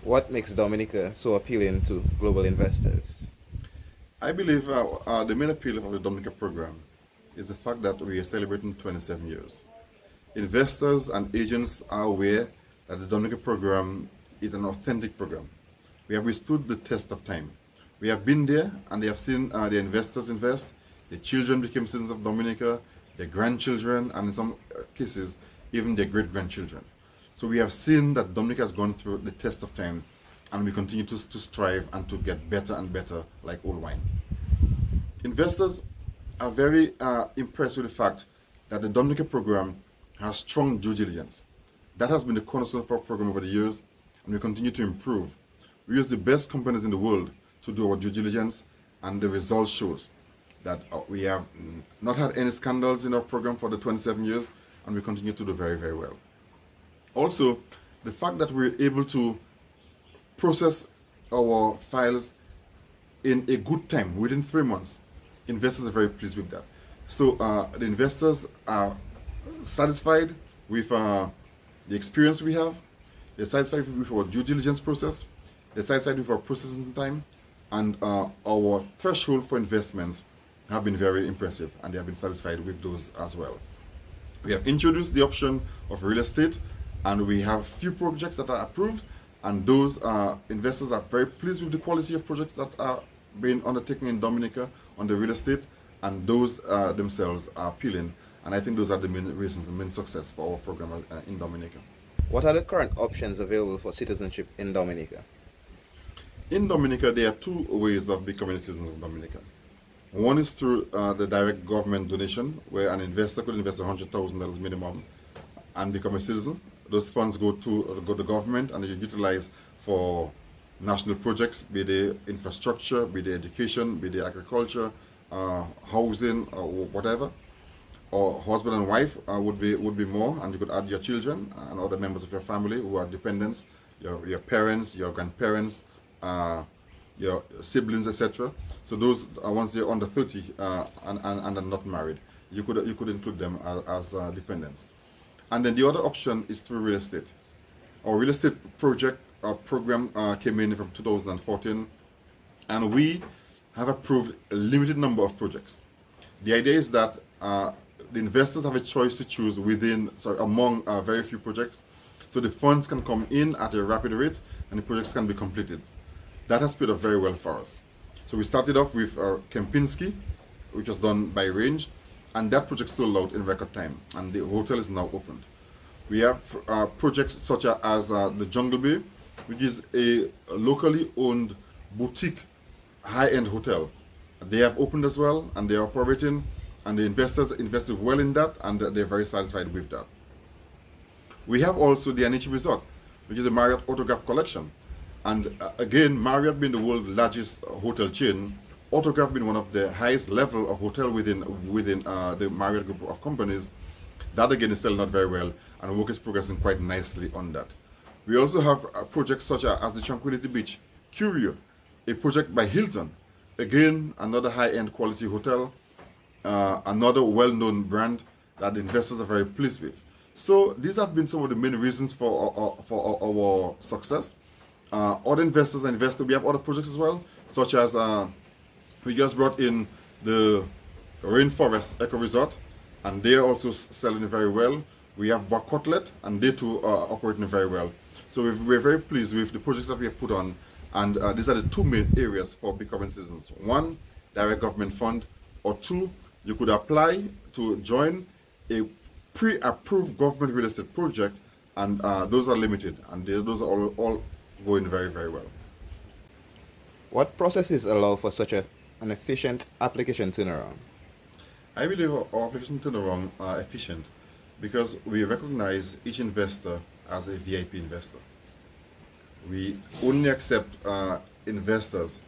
What makes Dominica so appealing to global investors? I believe the main appeal of the Dominica program is the fact that we are celebrating 27 years. Investors and agents are aware that the Dominica program is an authentic program. We have withstood the test of time. We have been there and they have seen the investors invest, the children became citizens of Dominica, their grandchildren, and in some cases, even their great-grandchildren. So we have seen that Dominica has gone through the test of time and we continue to strive and to get better and better like old wine. Investors are very impressed with the fact that the Dominica program has strong due diligence. That has been the cornerstone of our program over the years and we continue to improve. We use the best companies in the world to do our due diligence and the result shows that we have not had any scandals in our program for the 27 years and we continue to do very, very well. Also, the fact that we're able to process our files in a good time, within 3 months, investors are very pleased with that. So the investors are satisfied with the experience we have, they're satisfied with our due diligence process, they're satisfied with our processing time, and our threshold for investments have been very impressive and they have been satisfied with those as well. We have introduced the option of real estate and we have few projects that are approved and those investors are very pleased with the quality of projects that are being undertaken in Dominica on the real estate and those themselves are appealing and I think those are the main reasons, the main success for our program in Dominica. What are the current options available for citizenship in Dominica? In Dominica, there are two ways of becoming a citizen of Dominica. One is through the direct government donation, where an investor could invest $100,000 minimum and become a citizen. Those funds go to the government and they utilize for national projects, be they infrastructure, be they education, be they agriculture, housing, or whatever. Or husband and wife would be more, and you could add your children and other members of your family who are dependents, your parents, your grandparents, your siblings, etc. So those once they're under 30 and are not married, you could include them as dependents. And then the other option is through real estate. Our real estate project program came in from 2014, and we have approved a limited number of projects. The idea is that the investors have a choice to choose among very few projects, so the funds can come in at a rapid rate and the projects can be completed. That has paid off very well for us. So we started off with Kempinski, which was done by Range, and that project sold out in record time, and the hotel is now opened. We have projects such as the Jungle Bay, which is a locally owned boutique high-end hotel. They have opened as well, and they are operating, and the investors invested well in that, and they're very satisfied with that. We have also the Anichi Resort, which is a Marriott Autograph collection. And again, Marriott being the world's largest hotel chain, Autograph being one of the highest level of hotel within the Marriott group of companies, that again is still not very well, and work is progressing quite nicely on that. We also have projects such as the Tranquility Beach, Curio, a project by Hilton, again another high-end quality hotel, another well-known brand that the investors are very pleased with. So these have been some of the main reasons for our success. Other investors and investors, we have other projects as well, such as we just brought in the Rainforest Eco Resort, and they are also selling very well. We have Bakotlet, and they too are operating very well. So we're very pleased with the projects that we have put on, and these are the two main areas for becoming citizens. One, direct government fund, or two, you could apply to join a pre-approved government real estate project, and those are limited, and those are all going very, very well. What processes allow for such an efficient application turnaround? I believe our application turnaround are efficient because we recognize each investor as a VIP investor. We only accept investors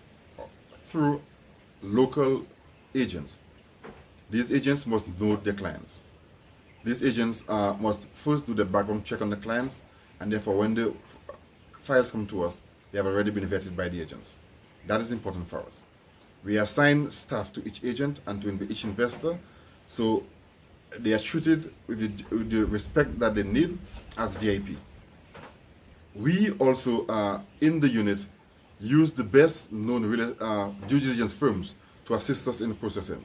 through local agents. These agents must know their clients. These agents must first do the background check on the clients, and therefore when the files come to us, they have already been vetted by the agents. That is important for us. We assign staff to each agent and to each investor, so they are treated with the respect that they need as VIP. We also, in the unit, use the best known due diligence firms to assist us in the processing.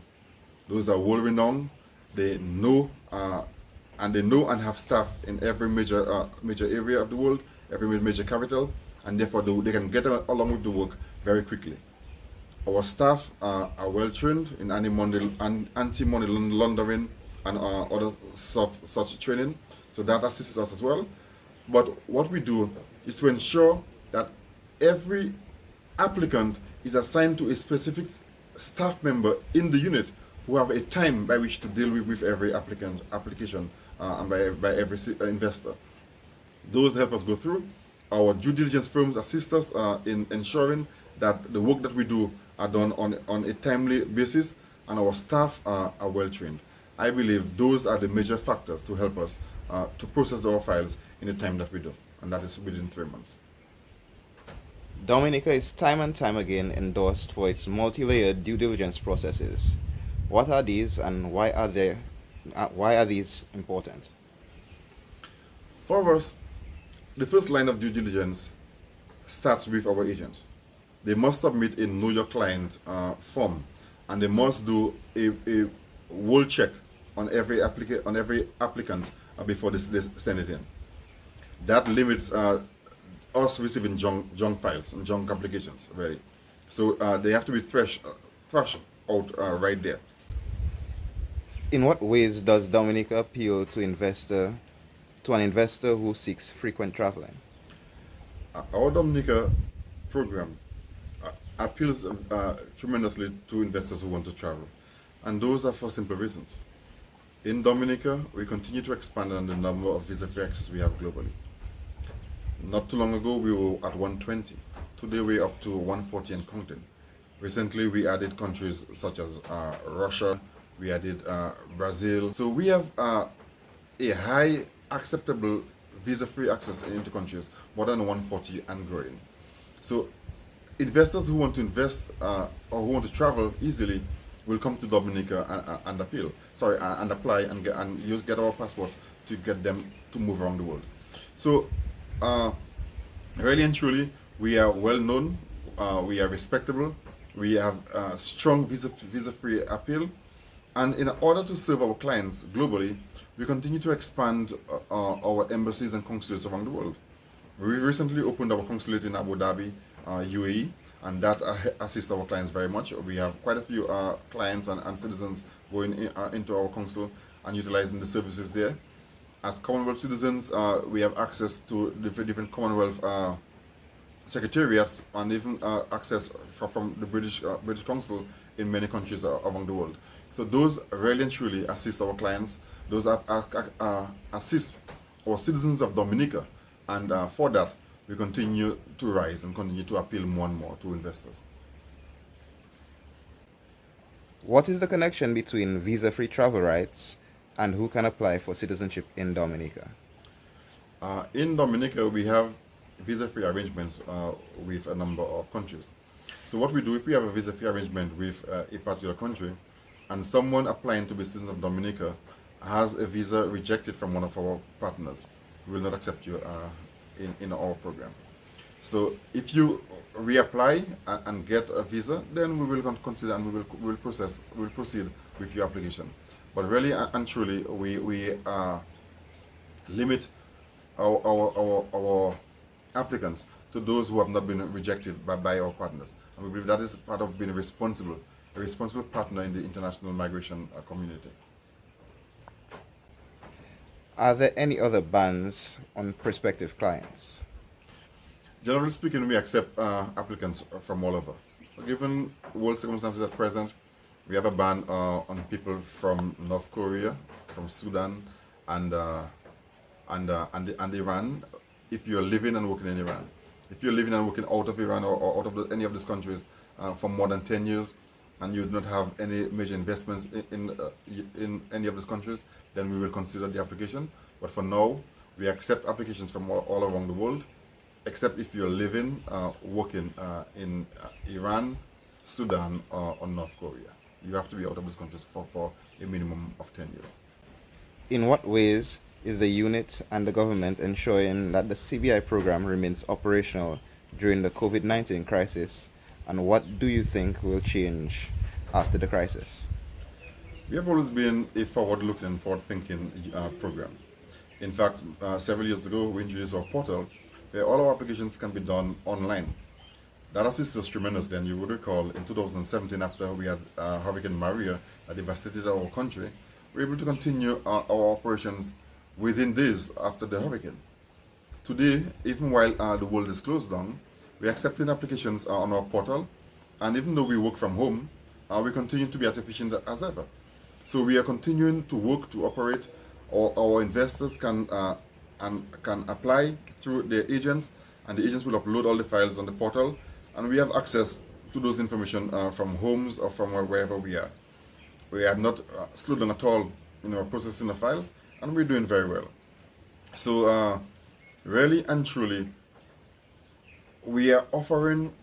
Those are well-renowned. They know and have staff in every major area of the world, every major capital, and therefore they can get along with the work very quickly. Our staff are well trained in anti-money laundering and other such training, so that assists us as well. But what we do is to ensure that every applicant is assigned to a specific staff member in the unit who have a time by which to deal with every application and by every investor. Those help us go through. Our due diligence firms assist us in ensuring that the work that we do are done on a timely basis, and our staff are well trained. I believe those are the major factors to help us to process our files in the time that we do, and that is within 3 months. Dominica is time and time again endorsed for its multi-layered due diligence processes. What are these, and why are these important? For us, the first line of due diligence starts with our agents. They must submit a Know Your Client form, and they must do a whole check on every applicant before they send it in. That limits us receiving junk files and junk applications, really. So they have to be fresh out right there. In what ways does Dominica appeal to an investor who seeks frequent traveling? Our Dominica program appeals tremendously to investors who want to travel, and those are for simple reasons. In Dominica, we continue to expand on the number of visa-free access we have globally. Not too long ago, we were at 120. Today, we're up to 140 and counting. Recently, we added countries such as Russia, we added Brazil. So we have a high acceptable visa-free access into countries, more than 140 and growing. So investors who want to invest or who want to travel easily will come to Dominica and apply and get our passports to get them to move around the world. So really and truly, we are well known, we are respectable, we have strong visa-free appeal, and in order to serve our clients globally, we continue to expand our embassies and consulates around the world. We recently opened our consulate in Abu Dhabi, UAE, and that assists our clients very much. We have quite a few clients and citizens going into our consul and utilizing the services there. As Commonwealth citizens, we have access to different Commonwealth secretariats and even access from the British Council in many countries around the world. So those really and truly assist our clients. Those assist our citizens of Dominica, and for that, we continue to rise and continue to appeal more and more to investors. What is the connection between visa-free travel rights and who can apply for citizenship in Dominica? In Dominica, we have visa-free arrangements with a number of countries. So what we do, if we have a visa-free arrangement with a particular country, and someone applying to be citizen of Dominica has a visa rejected from one of our partners, we will not accept you in our program. So if you reapply and get a visa, then we will consider and we will proceed with your application. But really and truly, we limit our applicants to those who have not been rejected by our partners. And we believe that is part of being a responsible partner in the international migration community. Are there any other bans on prospective clients? Generally speaking, we accept applicants from all over. Given world circumstances at present, we have a ban on people from North Korea, from Sudan, and Iran. If you're living and working in Iran, if you're living and working out of Iran or out of any of these countries for more than 10 years, and you do not have any major investments in any of these countries, then we will consider the application. But for now, we accept applications from all around the world, except if you're living, working in Iran, Sudan, or North Korea. You have to be out of these countries for a minimum of 10 years. In what ways is the unit and the government ensuring that the CBI program remains operational during the COVID-19 crisis, and what do you think will change after the crisis? We have always been a forward-looking and forward-thinking program. In fact, several years ago, we introduced our portal where all our applications can be done online. That assists us tremendously, and you would recall in 2017, after we had Hurricane Maria that devastated our country, we were able to continue our operations within days after the hurricane. Today, even while the world is closed down, we are accepting applications on our portal, and even though we work from home, we continue to be as efficient as ever. So we are continuing to work to operate. Our investors can apply through their agents, and the agents will upload all the files on the portal, and we have access to those information from homes or from wherever we are. We have not slowed down at all in our processing of files, and we're doing very well. So really and truly, we are offering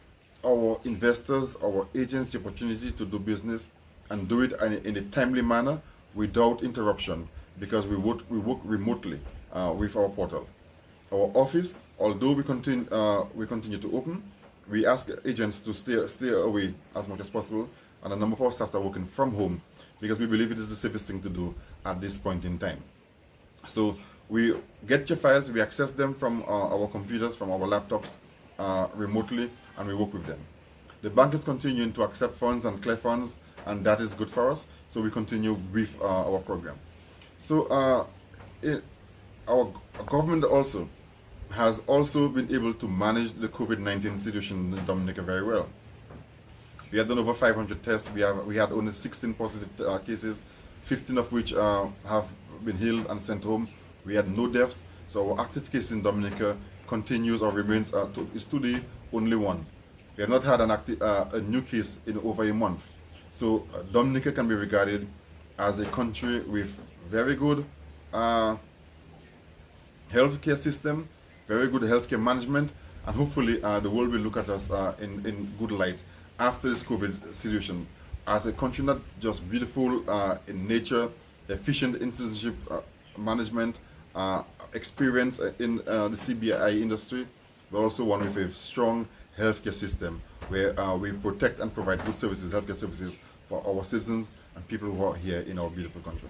our investors, our agents, the opportunity to do business and do it in a timely manner without interruption, because we work remotely with our portal. Our office, although we continue to open, we ask agents to stay away as much as possible, and a number of our staff are working from home because we believe it is the safest thing to do at this point in time. So we get your files, we access them from our computers, from our laptops remotely, and we work with them. The bank is continuing to accept funds and clear funds, and that is good for us, so we continue with our program. So our government has also been able to manage the COVID-19 situation in Dominica very well. We had done over 500 tests. We had only 16 positive cases, 15 of which have been healed and sent home. We had no deaths, so our active case in Dominica continues or remains is today only one. We have not had a new case in over a month. So Dominica can be regarded as a country with very good healthcare system, very good healthcare management, and hopefully the world will look at us in good light after this COVID situation as a country not just beautiful in nature, efficient in citizenship management, experience in the CBI industry, but also one with a strong healthcare system where we protect and provide good services, healthcare services for our citizens and people who are here in our beautiful country.